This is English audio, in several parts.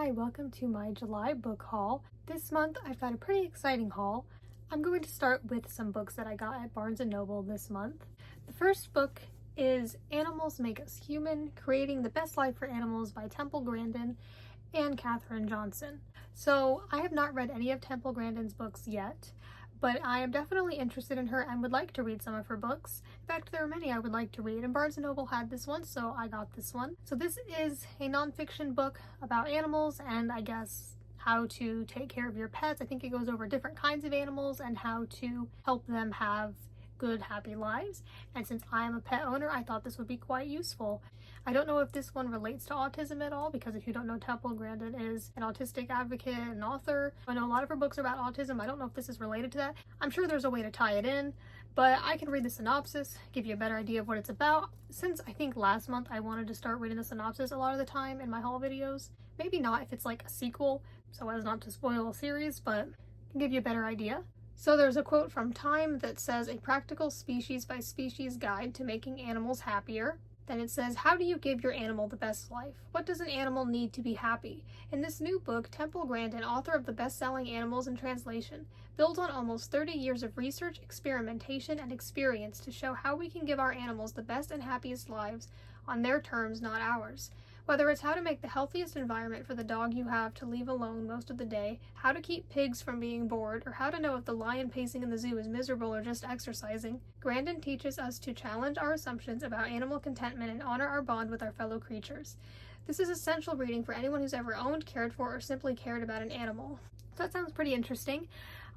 Hi, welcome to my July book haul. This month I've got a pretty exciting haul. I'm going to start with some books that I got at Barnes & Noble this month. The first book is Animals Make Us Human, Creating the Best Life for Animals by Temple Grandin and Katherine Johnson. So I have not read any of Temple Grandin's books yet, but I am definitely interested in her and would like to read some of her books. In fact, there are many I would like to read, and Barnes & Noble had this one, so I got this one. So this is a nonfiction book about animals and I guess how to take care of your pets. I think it goes over different kinds of animals and how to help them have good, happy lives. And since I am a pet owner, I thought this would be quite useful. I don't know if this one relates to autism at all, because if you don't know, Temple Grandin is an autistic advocate and author. I know a lot of her books are about autism. I don't know if this is related to that. I'm sure there's a way to tie it in, but I can read the synopsis, give you a better idea of what it's about. Since I think last month I wanted to start reading the synopsis a lot of the time in my haul videos. Maybe not if it's like a sequel, so as not to spoil a series, but I can give you a better idea. So there's a quote from Time that says, "A practical species by species guide to making animals happier." Then it says, "How do you give your animal the best life? What does an animal need to be happy?" In this new book, Temple Grandin, author of the best-selling Animals in Translation, builds on almost 30 years of research, experimentation, and experience to show how we can give our animals the best and happiest lives on their terms, not ours. Whether it's how to make the healthiest environment for the dog you have to leave alone most of the day, how to keep pigs from being bored, or how to know if the lion pacing in the zoo is miserable or just exercising, Grandin teaches us to challenge our assumptions about animal contentment and honor our bond with our fellow creatures. This is essential reading for anyone who's ever owned, cared for, or simply cared about an animal. That sounds pretty interesting.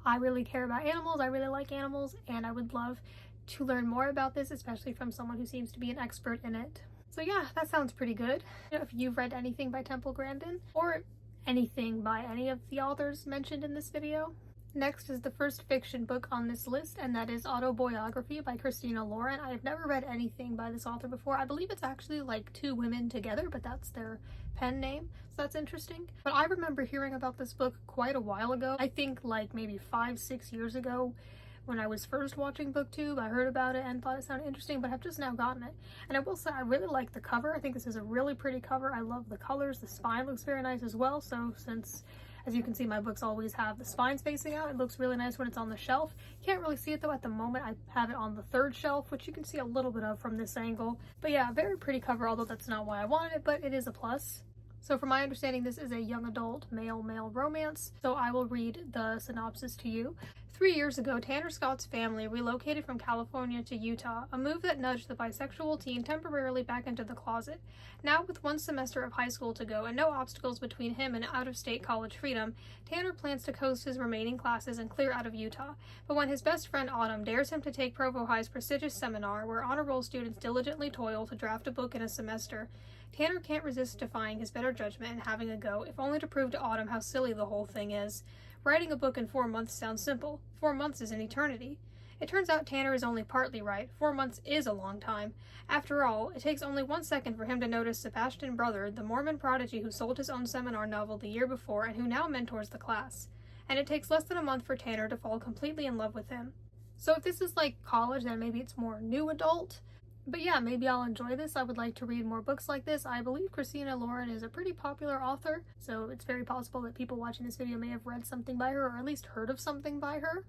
I really care about animals, I really like animals, and I would love to learn more about this, especially from someone who seems to be an expert in it. So yeah, that sounds pretty good. If you've read anything by Temple Grandin, or anything by any of the authors mentioned in this video. Next is the first fiction book on this list, and that is Autobiography by Christina Lauren. I have never read anything by this author before. I believe it's actually like two women together, but that's their pen name, so that's interesting. But I remember hearing about this book quite a while ago. I think like maybe 5-6 years ago. When I was first watching BookTube, I heard about it and thought it sounded interesting, but I've just now gotten it. And I will say, I really like the cover. I think this is a really pretty cover. I love the colors. The spine looks very nice as well. So since, as you can see, my books always have the spines facing out, it looks really nice when it's on the shelf. You can't really see it though at the moment. I have it on the third shelf, which you can see a little bit of from this angle. But yeah, very pretty cover, although that's not why I wanted it, but it is a plus. So from my understanding, this is a young adult male-male romance, so I will read the synopsis to you. 3 years ago, Tanner Scott's family relocated from California to Utah, a move that nudged the bisexual teen temporarily back into the closet. Now, with one semester of high school to go and no obstacles between him and out-of-state college freedom, Tanner plans to coast his remaining classes and clear out of Utah. But when his best friend Autumn dares him to take Provo High's prestigious seminar, where honor roll students diligently toil to draft a book in a semester, Tanner can't resist defying his better judgment and having a go, if only to prove to Autumn how silly the whole thing is. Writing a book in 4 months sounds simple. 4 months is an eternity. It turns out Tanner is only partly right. 4 months is a long time. After all, it takes only 1 second for him to notice Sebastian Brother, the Mormon prodigy who sold his own seminar novel the year before and who now mentors the class. And it takes less than a month for Tanner to fall completely in love with him. So if this is like college, then maybe it's more new adult. But yeah, maybe I'll enjoy this. I would like to read more books like this. I believe Christina Lauren is a pretty popular author, so it's very possible that people watching this video may have read something by her, or at least heard of something by her.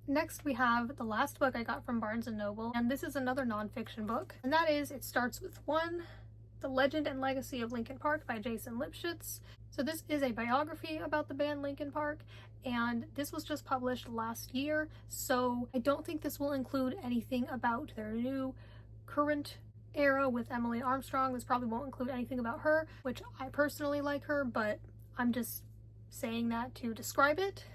Next, we have the last book I got from Barnes & Noble, and this is another nonfiction book, and that is It Starts With One, The Legend and Legacy of Linkin Park by Jason Lipschitz. So this is a biography about the band Linkin Park, and this was just published last year, so I don't think this will include anything about their new current era with Emily Armstrong. This probably won't include anything about her, which I personally like her, but I'm just saying that to describe it.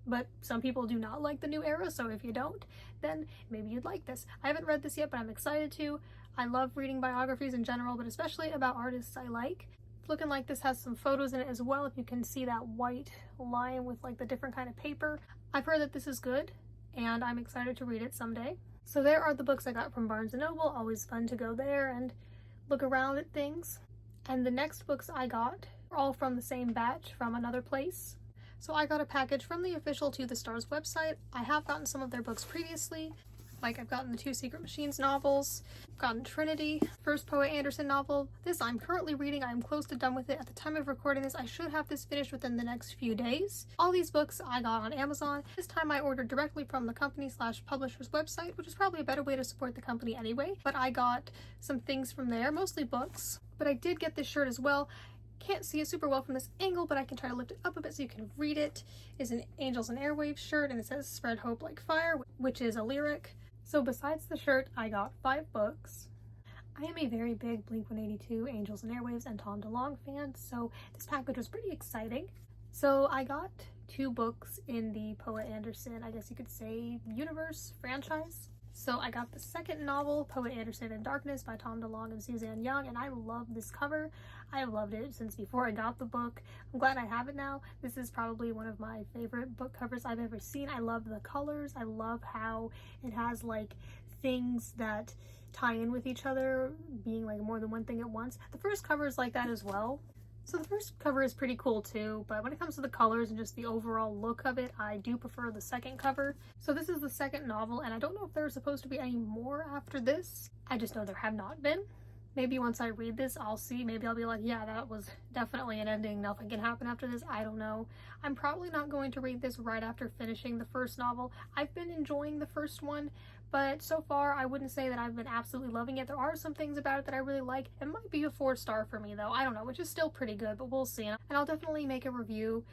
But some people do not like the new era, so if you don't, then maybe you'd like this. I haven't read this yet, but I'm excited to. I love reading biographies in general, but especially about artists I like. It's looking like this has some photos in it as well, if you can see that white line with like the different kind of paper. I've heard that this is good, and I'm excited to read it someday. So there are the books I got from Barnes & Noble. Always fun to go there and look around at things. And the next books I got are all from the same batch from another place. So I got a package from the official To the Stars website. I have gotten some of their books previously. Like, I've gotten the 2 Secret Machines novels, I've gotten Trinity, first Poet Anderson novel. This I'm currently reading. I'm close to done with it. At the time of recording this, I should have this finished within the next few days. All these books I got on Amazon. This time I ordered directly from the company/publisher's website, which is probably a better way to support the company anyway, but I got some things from there, mostly books. But I did get this shirt as well. Can't see it super well from this angle, but I can try to lift it up a bit so you can read it. It's an Angels and Airwaves shirt, and it says "Spread Hope Like Fire," which is a lyric. So besides the shirt, I got 5 books. I am a very big Blink-182, Angels and Airwaves, and Tom DeLonge fan, so this package was pretty exciting. So I got 2 books in the Poet Anderson, I guess you could say, universe franchise. So I got the second novel, Poet Anderson in Darkness by Tom DeLonge and Suzanne Young, and I love this cover. I have loved it since before I got the book. I'm glad I have it now. This is probably one of my favorite book covers I've ever seen. I love the colors. I love how it has like things that tie in with each other, being like more than one thing at once. The first cover is like that as well. So the first cover is pretty cool too, but when it comes to the colors and just the overall look of it, I do prefer the second cover. So this is the second novel, and I don't know if there's supposed to be any more after this. I just know there have not been. Maybe once I read this, I'll see. Maybe I'll be like, yeah, that was definitely an ending. Nothing can happen after this. I don't know. I'm probably not going to read this right after finishing the first novel. I've been enjoying the first one, but so far I wouldn't say that I've been absolutely loving it. There are some things about it that I really like. It might be a 4-star for me though. I don't know, which is still pretty good, but we'll see. And I'll definitely make a review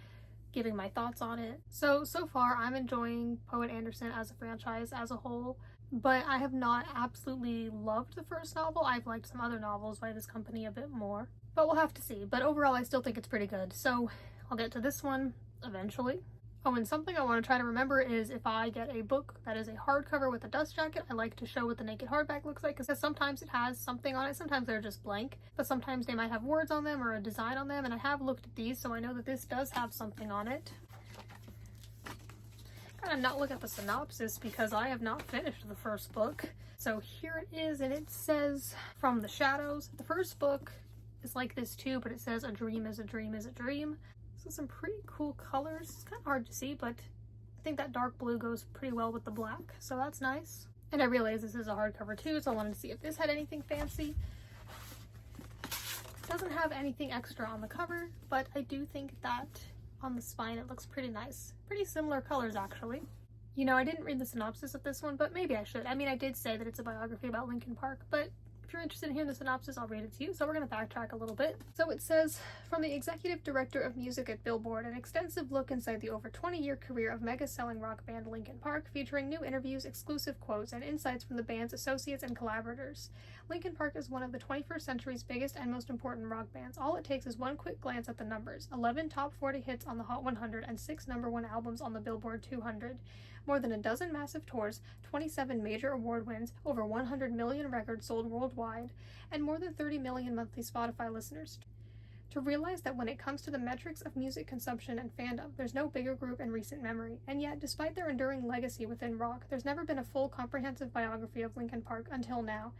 giving my thoughts on it. So far I'm enjoying Poet Anderson as a franchise as a whole. But I have not absolutely loved the first novel. I've liked some other novels by this company a bit more. But we'll have to see. But overall, I still think it's pretty good. So I'll get to this one eventually. Oh, and something I want to try to remember is if I get a book that is a hardcover with a dust jacket, I like to show what the naked hardback looks like, because sometimes it has something on it. Sometimes they're just blank, but sometimes they might have words on them or a design on them. And I have looked at these, so I know that this does have something on it. Kind of not look at the synopsis because I have not finished the first book. So here it is, and it says, "From the Shadows." The first book is like this too, but it says "A dream is a dream is a dream." So some pretty cool colors. It's kind of hard to see, but I think that dark blue goes pretty well with the black, so that's nice. And I realize this is a hardcover too, so I wanted to see if this had anything fancy. It doesn't have anything extra on the cover, but I do think that on the spine it looks pretty nice. Pretty similar colors actually. You know, I didn't read the synopsis of this one, but maybe I should. I mean, I did say that it's a biography about Linkin Park, but if you're interested in hearing the synopsis, I'll read it to you. So we're going to backtrack a little bit. So it says, "From the executive director of music at Billboard, an extensive look inside the over 20-year career of mega-selling rock band Linkin Park, featuring new interviews, exclusive quotes, and insights from the band's associates and collaborators. Linkin Park is one of the 21st century's biggest and most important rock bands. All it takes is one quick glance at the numbers: 11 top 40 hits on the Hot 100 and 6 #1 albums on the Billboard 200. More than a dozen massive tours, 27 major award wins, over 100 million records sold worldwide, and more than 30 million monthly Spotify listeners. To realize that when it comes to the metrics of music consumption and fandom, there's no bigger group in recent memory, and yet, despite their enduring legacy within rock, there's never been a full, comprehensive biography of Linkin Park until now.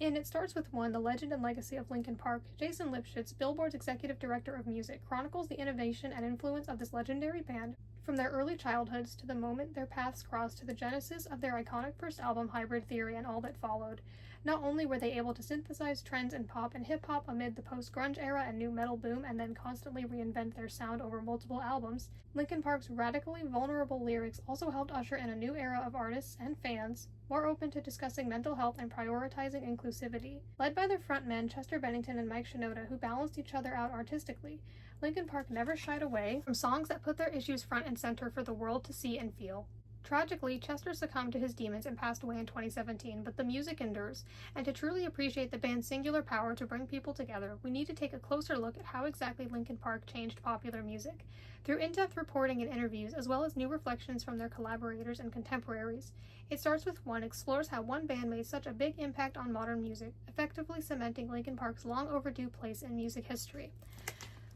In It Starts With One, The Legend and Legacy of Linkin Park, Jason Lipschitz, Billboard's executive director of music, chronicles the innovation and influence of this legendary band from their early childhoods to the moment their paths crossed to the genesis of their iconic first album, Hybrid Theory, and all that followed. Not only were they able to synthesize trends in pop and hip-hop amid the post-grunge era and new metal boom and then constantly reinvent their sound over multiple albums, Linkin Park's radically vulnerable lyrics also helped usher in a new era of artists and fans more open to discussing mental health and prioritizing inclusivity. Led by their frontmen Chester Bennington and Mike Shinoda, who balanced each other out artistically, Linkin Park never shied away from songs that put their issues front and center for the world to see and feel. Tragically, Chester succumbed to his demons and passed away in 2017, but the music endures, and to truly appreciate the band's singular power to bring people together, we need to take a closer look at how exactly Linkin Park changed popular music. Through in-depth reporting and interviews, as well as new reflections from their collaborators and contemporaries, It Starts With One explores how one band made such a big impact on modern music, effectively cementing Linkin Park's long overdue place in music history.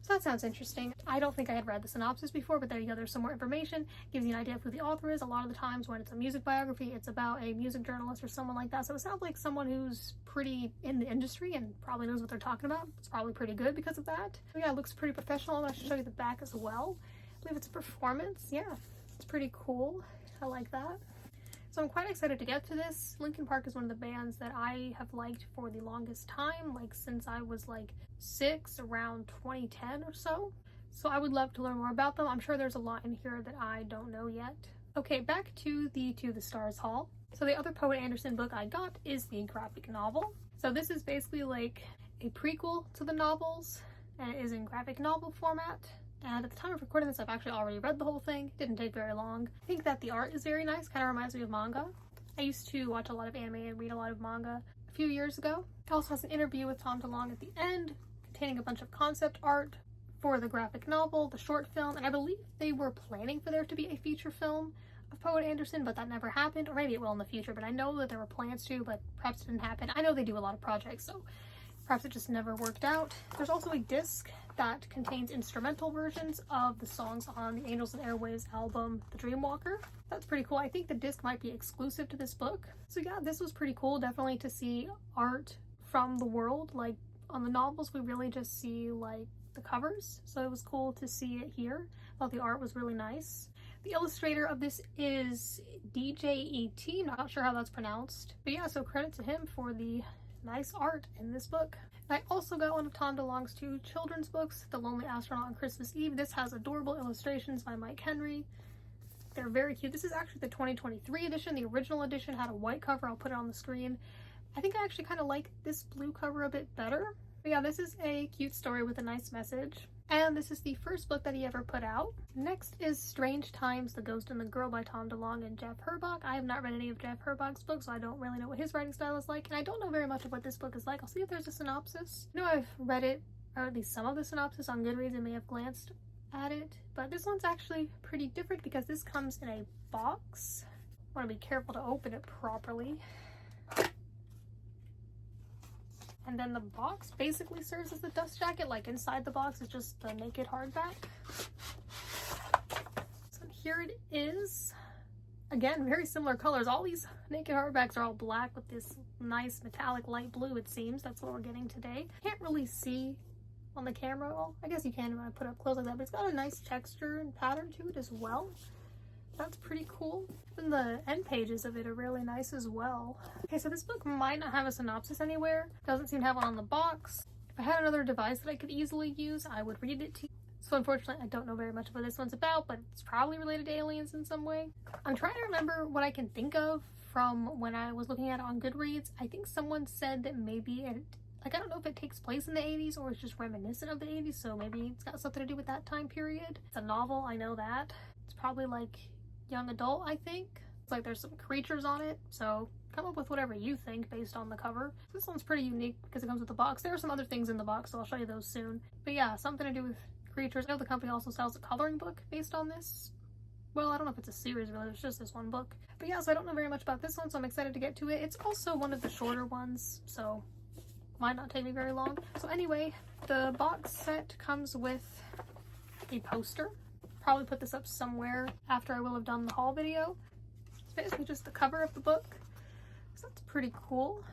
So that sounds interesting. I don't think I had read the synopsis before, but there you go, there's some more information. Gives you an idea of who the author is. A lot of the times when it's a music biography, it's about a music journalist or someone like that. So it sounds like someone who's pretty in the industry and probably knows what they're talking about. It's probably pretty good because of that. But yeah, it looks pretty professional. I should show you the back as well. I believe it's a performance. Yeah, it's pretty cool. I like that. So I'm quite excited to get to this. Linkin Park is one of the bands that I have liked for the longest time, like since I was like 6, around 2010 or so. So I would love to learn more about them. I'm sure there's a lot in here that I don't know yet. Okay, back to the Stars haul. So the other Poet Anderson book I got is the graphic novel. So this is basically like a prequel to the novels, and it is in graphic novel format. And at the time of recording this, I've actually already read the whole thing. Didn't take very long. I think that the art is very nice, kind of reminds me of manga. I used to watch a lot of anime and read a lot of manga a few years ago. It also has an interview with Tom DeLonge at the end, containing a bunch of concept art for the graphic novel, the short film, and I believe they were planning for there to be a feature film of Poet Anderson, but that never happened, or maybe it will in the future, but I know that there were plans to, but perhaps it didn't happen. I know they do a lot of projects, so perhaps it just never worked out. There's also a disc that contains instrumental versions of the songs on the Angels and Airwaves album, The Dreamwalker. That's pretty cool. I think the disc might be exclusive to this book. So yeah, this was pretty cool, definitely to see art from the world. Like on the novels, we really just see like the covers, so it was cool to see it here. I thought the art was really nice. The illustrator of this is DJET, not sure how that's pronounced, but yeah, so credit to him for the nice art in this book. And I also got one of Tom DeLonge's 2 children's books, The Lonely Astronaut on Christmas Eve. This has adorable illustrations by Mike Henry. They're very cute. This is actually the 2023 edition. The original edition had a white cover. I'll put it on the screen. I think I actually kind of like this blue cover a bit better. But yeah, this is a cute story with a nice message. And this is the first book that he ever put out. Next is Strange Times, The Ghost and the Girl by Tom DeLonge and Jeff Herbach. I have not read any of Jeff Herbach's books, so I don't really know what his writing style is like. And I don't know very much of what this book is like. I'll see if there's a synopsis. I know I've read it, or at least some of the synopsis on Goodreads and may have glanced at it. But this one's actually pretty different because this comes in a box. I want to be careful to open it properly. And then the box basically serves as the dust jacket, like inside the box is just the naked hardback. So here it is. Again, very similar colors. All these naked hardbacks are all black with this nice metallic light blue, it seems. That's what we're getting today. Can't really see on the camera. Well, I guess you can when I put it up close like that, but it's got a nice texture and pattern to it as well. That's pretty cool. And the end pages of it are really nice as well. Okay, so this book might not have a synopsis anywhere. Doesn't seem to have one on the box. If I had another device that I could easily use, I would read it to you. So unfortunately, I don't know very much what this one's about, but it's probably related to aliens in some way. I'm trying to remember what I can think of from when I was looking at it on Goodreads. I think someone said that maybe it, like, I don't know if it takes place in the 80s or it's just reminiscent of the 80s, so maybe it's got something to do with that time period. It's a novel, I know that. It's probably like young adult, I think. It's like there's some creatures on it, so come up with whatever you think based on the cover. This one's pretty unique because it comes with a box. There are some other things in the box, so I'll show you those soon. But yeah, something to do with creatures. I know the company also sells a coloring book based on this. Well, I don't know if it's a series really, it's just this one book. But yeah, so I don't know very much about this one, so I'm excited to get to it. It's also one of the shorter ones, so might not take me very long. So anyway, the box set comes with a poster. Probably put this up somewhere after I will have done the haul video. It's basically just the cover of the book, so that's pretty cool.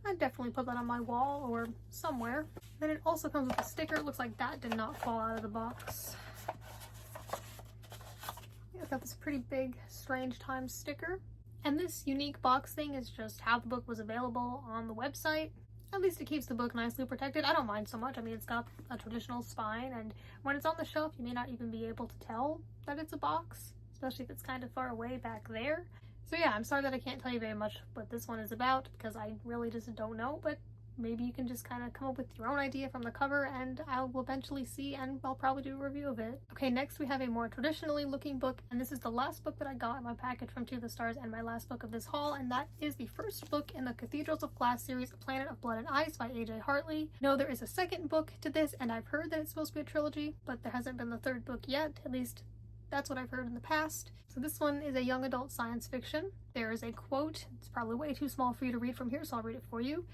I'd definitely put that on my wall or somewhere. Then it also comes with a sticker. It looks like that did not fall out of the box. It's got this pretty big Strange Times sticker. And this unique box thing is just how the book was available on the website. At least it keeps the book nicely protected. I don't mind so much. I mean, it's got a traditional spine, and when it's on the shelf, you may not even be able to tell that it's a box, especially if it's kind of far away back there. So yeah, I'm sorry that I can't tell you very much what this one is about, because I really just don't know, but maybe you can just kind of come up with your own idea from the cover, and I will eventually see, and I'll probably do a review of it. Okay, next we have a more traditionally looking book, and this is the last book that I got in my package from To the Stars and my last book of this haul, and that is the first book in the Cathedrals of Glass series, A Planet of Blood and Ice by A.J. Hartley. No, there is a second book to this, and I've heard that it's supposed to be a trilogy, but there hasn't been the third book yet. At least that's what I've heard in the past. So this one is a young adult science fiction. There is a quote. It's probably way too small for you to read from here, so I'll read it for you.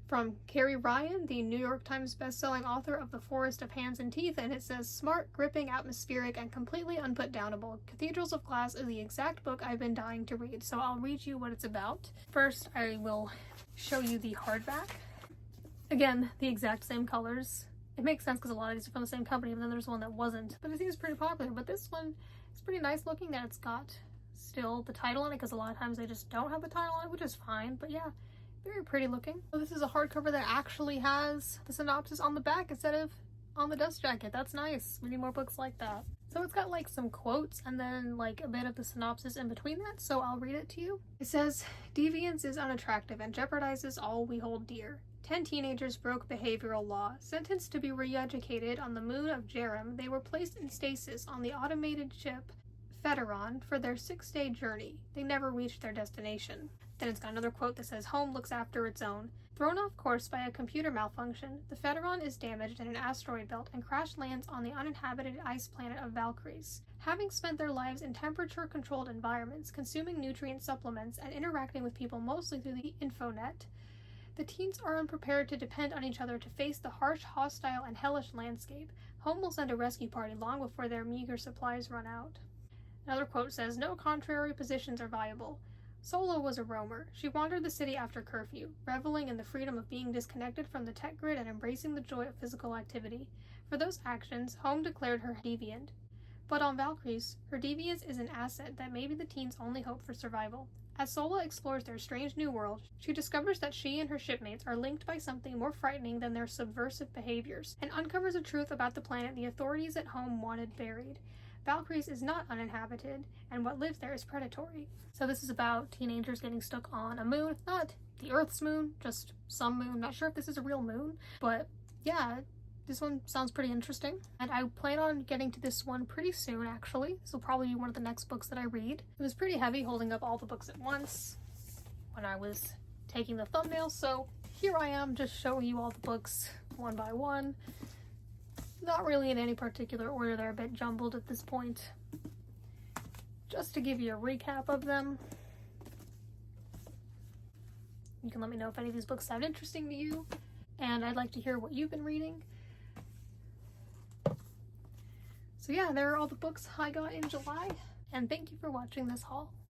From Carrie Ryan, the New York Times bestselling author of The Forest of Hands and Teeth, and it says, "Smart, gripping, atmospheric, and completely unputdownable. Cathedrals of Glass is the exact book I've been dying to read." So I'll read you what it's about. First, I will show you the hardback. Again, the exact same colors. It makes sense because a lot of these are from the same company, but then there's one that wasn't. But it seems pretty popular. But this one is pretty nice looking, that it's got still the title on it, because a lot of times they just don't have the title on it, which is fine, but yeah, very pretty looking. So this is a hardcover that actually has the synopsis on the back instead of on the dust jacket. That's nice. We need more books like that. So it's got like some quotes and then like a bit of the synopsis in between that, so I'll read it to you. It says, "Deviance is unattractive and jeopardizes all we hold dear. 10 teenagers broke behavioral law. Sentenced to be re-educated on the moon of Jerem, they were placed in stasis on the automated ship Federon for their 6-day journey. They never reached their destination." Then it's got another quote that says, "Home looks after its own. Thrown off course by a computer malfunction, the Federon is damaged in an asteroid belt and crash lands on the uninhabited ice planet of Valkyries. Having spent their lives in temperature-controlled environments, consuming nutrient supplements, and interacting with people mostly through the infonet, the teens are unprepared to depend on each other to face the harsh, hostile, and hellish landscape. Home will send a rescue party long before their meager supplies run out." Another quote says, "No contrary positions are viable. Sola was a roamer. She wandered the city after curfew, reveling in the freedom of being disconnected from the tech grid and embracing the joy of physical activity. For those actions, Home declared her deviant. But on Valkyries, her deviance is an asset that may be the teens' only hope for survival. As Sola explores their strange new world, she discovers that she and her shipmates are linked by something more frightening than their subversive behaviors, and uncovers a truth about the planet the authorities at home wanted buried. Valkyries is not uninhabited, and what lives there is predatory." So this is about teenagers getting stuck on a moon, not the Earth's moon, just some moon. Not sure if this is a real moon, but yeah, this one sounds pretty interesting. And I plan on getting to this one pretty soon, actually. This will probably be one of the next books that I read. It was pretty heavy holding up all the books at once when I was taking the thumbnail, so here I am just showing you all the books one by one. Not really in any particular order, they're a bit jumbled at this point. Just to give you a recap of them. You can let me know if any of these books sound interesting to you, and I'd like to hear what you've been reading. So yeah, there are all the books I got in July, and thank you for watching this haul.